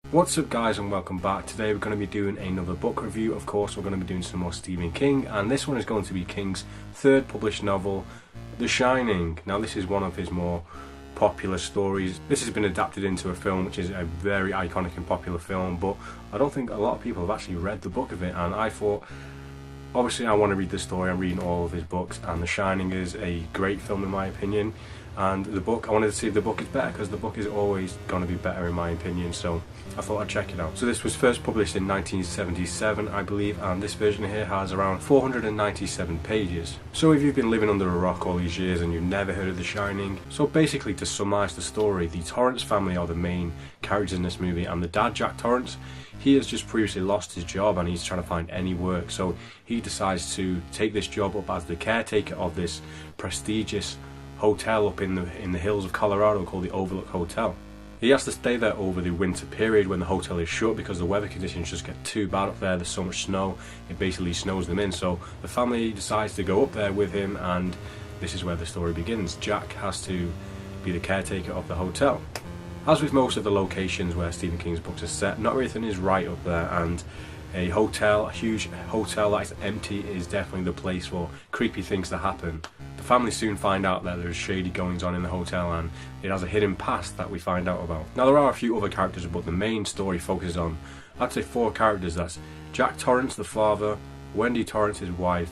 What's up guys, and welcome back. Today we're going to be doing another book review. Of course, we're going to be doing some more Stephen King, and this one is going to be King's third published novel, The Shining. Now this is one of his more popular stories. This has been adapted into a film, which is a very iconic and popular film, but I don't think a lot of people have actually read the book of it, and I thought, obviously I want to read the story. I'm reading all of his books, and The Shining is a great film in my opinion. And the book, I wanted to see if the book is better, because the book is always going to be better in my opinion, so I thought I'd check it out. So this was first published in 1977, I believe, and this version here has around 497 pages. So if you've been living under a rock all these years and you've never heard of The Shining, so basically to summarise the story, the Torrance family are the main characters in this movie, and the dad, Jack Torrance, he has just previously lost his job and he's trying to find any work, so he decides to take this job up as the caretaker of this prestigious hotel up in the hills of Colorado called the Overlook Hotel. He has to stay there over the winter period when the hotel is shut because the weather conditions just get too bad up there. There's so much snow, it basically snows them in. So the family decides to go up there with him, and this is where the story begins. Jack has to be the caretaker of the hotel. As with most of the locations where Stephen King's books are set, not everything is right up there, and a huge hotel that is empty is definitely the place for creepy things to happen. The family soon find out that there's shady goings on in the hotel, and it has a hidden past that we find out about. Now there are a few other characters, but the main story focuses on, I'd say, 4 characters. That's Jack Torrance, the father, Wendy Torrance, his wife,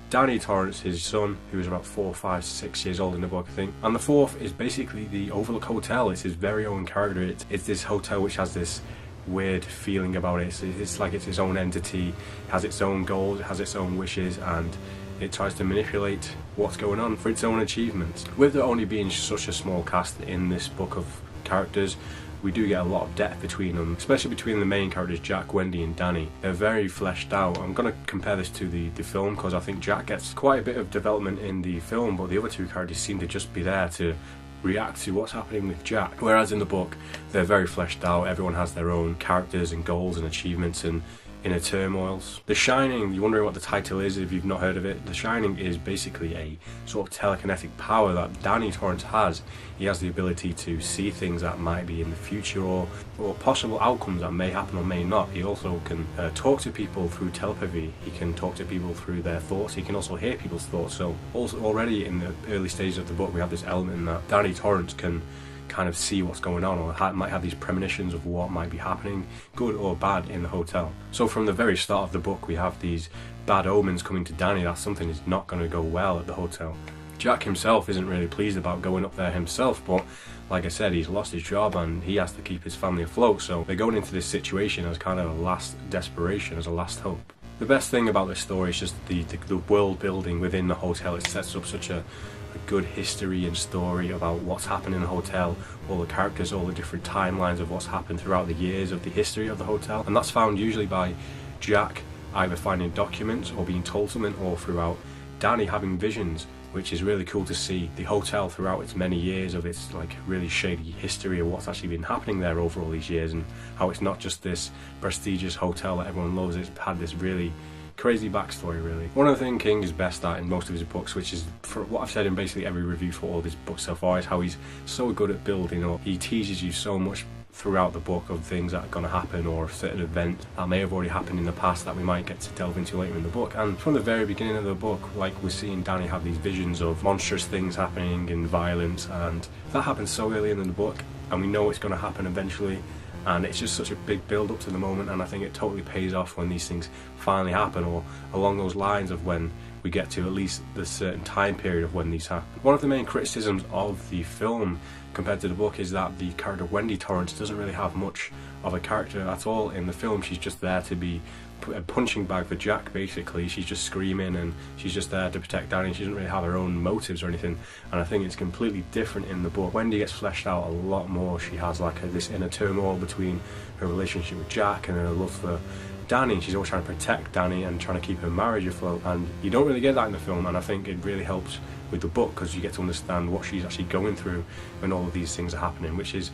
Danny Torrance, his son, who is about 4, 5, 6 years old in the book, I think. And the 4th is basically the Overlook Hotel. It's his very own character. It's this hotel which has this weird feeling about it. It's like it's its own entity, it has its own goals, it has its own wishes, and it tries to manipulate what's going on for its own achievements. With there only being such a small cast in this book of characters, we do get a lot of depth between them, especially between the main characters Jack, Wendy and Danny. They're very fleshed out. I'm going to compare this to the film, because I think Jack gets quite a bit of development in the film, but the other 2 characters seem to just be there to react to what's happening with Jack, whereas in the book they're very fleshed out. Everyone has their own characters and goals and achievements and inner turmoils. The Shining, you're wondering what the title is if you've not heard of it. The Shining is basically a sort of telekinetic power that Danny Torrance has. He has the ability to see things that might be in the future, or possible outcomes that may happen or may not. He also can talk to people through telepathy. He can talk to people through their thoughts. He can also hear people's thoughts. So also already in the early stages of the book we have this element that Danny Torrance can kind of see what's going on, or might have these premonitions of what might be happening, good or bad, in the hotel. So from the very start of the book we have these bad omens coming to Danny, that something is not going to go well at the hotel. Jack himself isn't really pleased about going up there himself, but like I said, he's lost his job and he has to keep his family afloat, so they're going into this situation as kind of a last desperation, as a last hope. The best thing about this story is just the world building within the hotel. It sets up such a good history and story about what's happened in the hotel, all the characters, all the different timelines of what's happened throughout the years of the history of the hotel, and that's found usually by Jack either finding documents or being told something, or throughout Danny having visions, which is really cool to see the hotel throughout its many years of its like really shady history of what's actually been happening there over all these years, and how it's not just this prestigious hotel that everyone loves. It's had this really crazy backstory, really. One of the things King is best at in most of his books, which is for what I've said in basically every review for all of his books so far, is how he's so good at building up. He teases you so much throughout the book of things that are going to happen, or a certain event that may have already happened in the past that we might get to delve into later in the book. And from the very beginning of the book, like, we're seeing Danny have these visions of monstrous things happening and violence, and that happens so early in the book, and we know it's going to happen eventually. And it's just such a big build up to the moment, and I think it totally pays off when these things finally happen, or along those lines of when we get to at least the certain time period of when these happen. One of the main criticisms of the film compared to the book is that the character Wendy Torrance doesn't really have much of a character at all in the film. She's just there to be a punching bag for Jack, basically. She's just screaming and she's just there to protect Danny. She doesn't really have her own motives or anything, and I think it's completely different in the book. Wendy gets fleshed out a lot more. She has like this inner turmoil between her relationship with Jack and her love for Danny. She's always trying to protect Danny and trying to keep her marriage afloat, and you don't really get that in the film, and I think it really helps with the book because you get to understand what she's actually going through when all of these things are happening, which is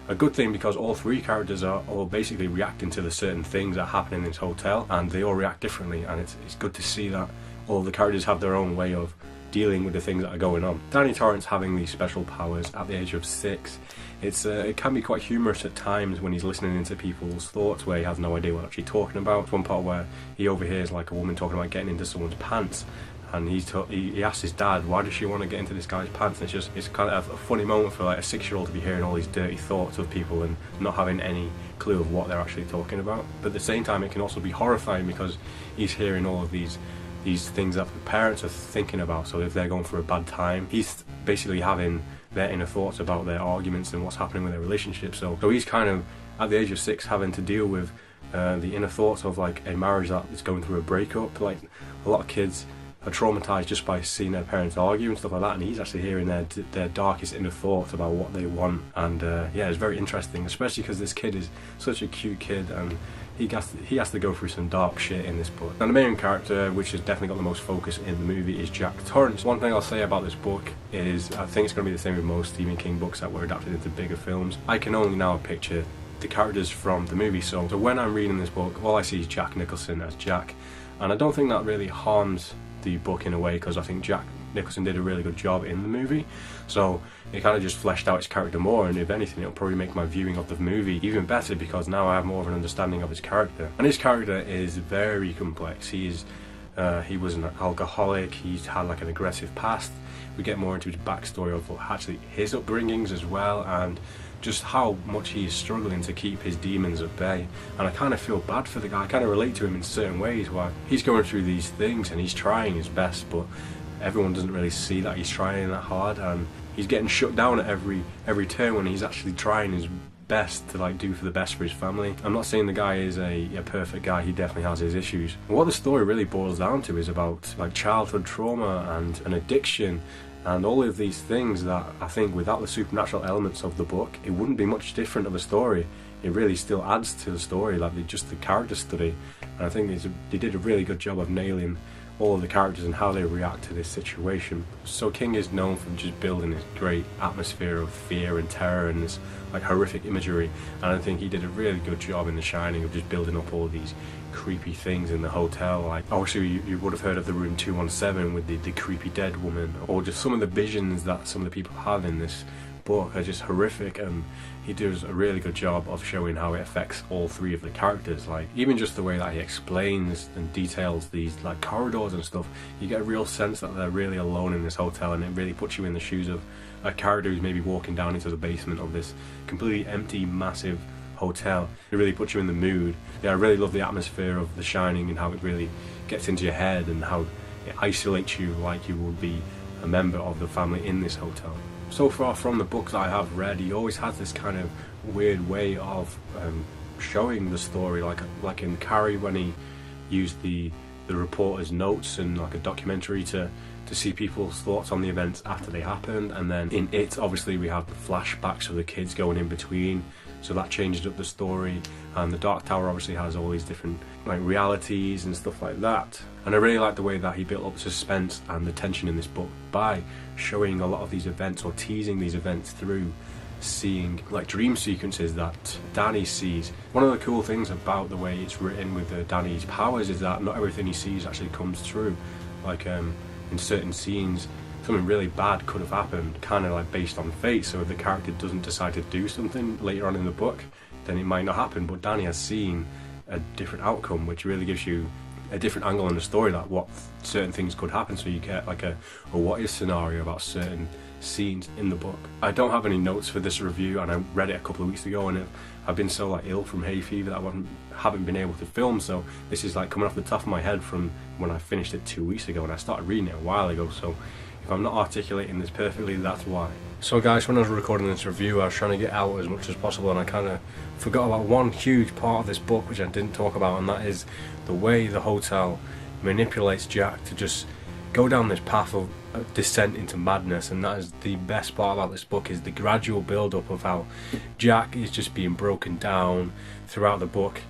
a good thing because all 3 characters are all basically reacting to the certain things that happen in this hotel, and they all react differently, and it's good to see that all the characters have their own way of dealing with the things that are going on. Danny Torrance having these special powers at the age of 6 it can be quite humorous at times when he's listening into people's thoughts where he has no idea what they're actually talking about. There's one part where he overhears like a woman talking about getting into someone's pants, and he asks his dad, why does she want to get into this guy's pants? And it's kind of a funny moment for like a 6-year-old to be hearing all these dirty thoughts of people and not having any clue of what they're actually talking about. But at the same time, it can also be horrifying because he's hearing all of these things that the parents are thinking about. So if they're going through a bad time, he's basically having their inner thoughts about their arguments and what's happening with their relationship. So he's kind of at the age of 6 having to deal with the inner thoughts of like a marriage that is going through a breakup. Like a lot of kids are traumatized just by seeing their parents argue and stuff like that, and he's actually hearing their darkest inner thoughts about what they want. And yeah, it's very interesting, especially because this kid is such a cute kid, and he has to go through some dark shit in this book. Now the main character, which has definitely got the most focus in the movie, is Jack Torrance. One thing I'll say about this book is I think it's going to be the same with most Stephen King books that were adapted into bigger films. I can only now picture the characters from the movie, so when I'm reading this book, all I see is Jack Nicholson as Jack, and I don't think that really harms the book in a way, because I think Jack Nicholson did a really good job in the movie, so it kind of just fleshed out his character more, and if anything it'll probably make my viewing of the movie even better, because now I have more of an understanding of his character. And his character is very complex. He was an alcoholic, he's had like an aggressive past. We get more into his backstory of actually his upbringings as well, and just how much he is struggling to keep his demons at bay. And I kind of feel bad for the guy. I kind of relate to him in certain ways, where he's going through these things and he's trying his best, but everyone doesn't really see that he's trying that hard, and he's getting shut down at every turn when he's actually trying his best to like do for the best for his family. I'm not saying the guy is a perfect guy, he definitely has his issues. And what the story really boils down to is about like childhood trauma and an addiction, and all of these things that I think without the supernatural elements of the book, it wouldn't be much different of a story. It really still adds to the story, like just the character study. And I think they did a really good job of nailing all of the characters and how they react to this situation. So King is known for just building this great atmosphere of fear and terror and this like horrific imagery, and I think he did a really good job in The Shining of just building up all these creepy things in the hotel. Like obviously you would have heard of the room 217 with the creepy dead woman, or just some of the visions that some of the people have in this book are just horrific, and he does a really good job of showing how it affects all 3 of the characters. Like even just the way that he explains and details these like corridors and stuff, you get a real sense that they're really alone in this hotel, and it really puts you in the shoes of a character who's maybe walking down into the basement of this completely empty massive hotel. It really puts you in the mood. Yeah, I really love the atmosphere of The Shining and how it really gets into your head and how it isolates you like you would be a member of the family in this hotel. So far from the books I have read, he always has this kind of weird way of showing the story, like in Carrie when he used the reporter's notes and like a documentary to see people's thoughts on the events after they happened. And then in It, obviously we have the flashbacks of the kids going in between, so that changed up the story. And the Dark Tower obviously has all these different like realities and stuff like that. And I really like the way that he built up suspense and the tension in this book by showing a lot of these events or teasing these events through seeing like dream sequences that Danny sees. One of the cool things about the way it's written with Danny's powers is that not everything he sees actually comes true. Like in certain scenes something really bad could have happened, kind of like based on fate, so if the character doesn't decide to do something later on in the book then it might not happen, but Danny has seen a different outcome, which really gives you a different angle in the story, like what certain things could happen, so you get like a what if scenario about certain scenes in the book. I don't have any notes for this review, and I read it a couple of weeks ago, and I've been so like ill from hay fever that I haven't been able to film, so this is like coming off the top of my head from when I finished it 2 weeks ago, and I started reading it a while ago, so if I'm not articulating this perfectly, that's why. So guys, when I was recording this review I was trying to get out as much as possible, and I kind of forgot about one huge part of this book which I didn't talk about, and that is the way the hotel manipulates Jack to just go down this path of descent into madness. And that is the best part about this book, is the gradual build up of how Jack is just being broken down throughout the book.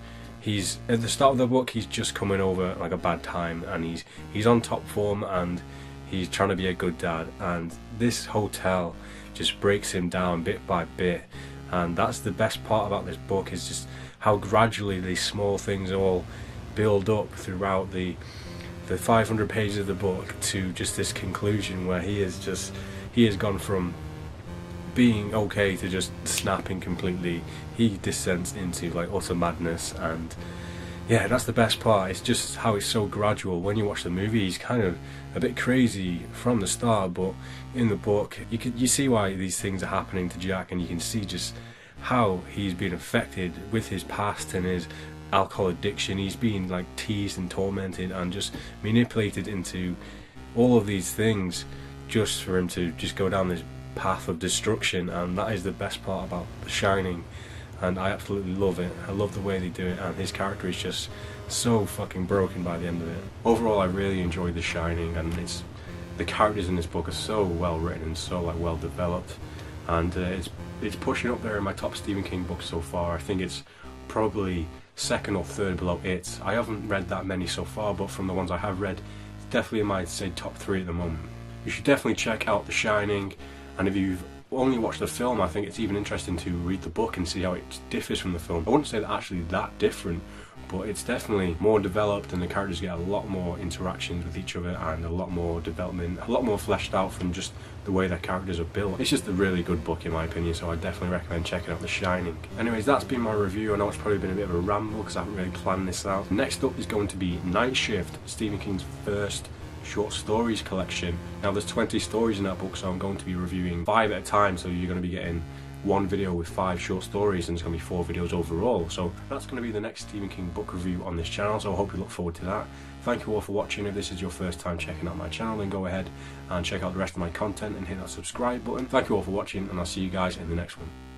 He's at the start of the book, he's just coming over like a bad time, and he's on top form and he's trying to be a good dad, and this hotel just breaks him down bit by bit. And that's the best part about this book, is just how gradually these small things all build up throughout the 500 pages of the book to just this conclusion where he has gone from being okay to just snapping completely, he descends into like utter madness. And yeah, that's the best part. It's just how it's so gradual. When you watch the movie, he's kind of a bit crazy from the start, but in the book, you see why these things are happening to Jack, and you can see just how he's been affected with his past and his alcohol addiction. He's been like teased and tormented and just manipulated into all of these things just for him to just go down this path of destruction. And that is the best part about The Shining, and I absolutely love it. I love the way they do it, and his character is just so fucking broken by the end of it. Overall, I really enjoyed The Shining, and the characters in this book are so well written and so like well developed, and it's pushing up there in my top Stephen King books so far. I think it's probably second or third below It. I haven't read that many so far, but from the ones I have read, it's definitely in my, say, top 3 at the moment. You should definitely check out The Shining, and if you've only watched the film, I think it's even interesting to read the book and see how it differs from the film. I wouldn't say that actually that different, but it's definitely more developed, and the characters get a lot more interactions with each other and a lot more development, a lot more fleshed out from just the way their characters are built. It's just a really good book in my opinion, so I definitely recommend checking out The Shining. Anyways, that's been my review. I know it's probably been a bit of a ramble because I haven't really planned this out. Next up is going to be Night Shift, Stephen King's first short stories collection. Now there's 20 stories in that book, so I'm going to be reviewing 5 at a time, so you're going to be getting one video with 5 short stories, and it's going to be 4 videos overall. So that's going to be the next Stephen King book review on this channel, so I hope you look forward to that. Thank you all for watching. If this is your first time checking out my channel, then go ahead and check out the rest of my content and hit that subscribe button. Thank you all for watching, and I'll see you guys in the next one.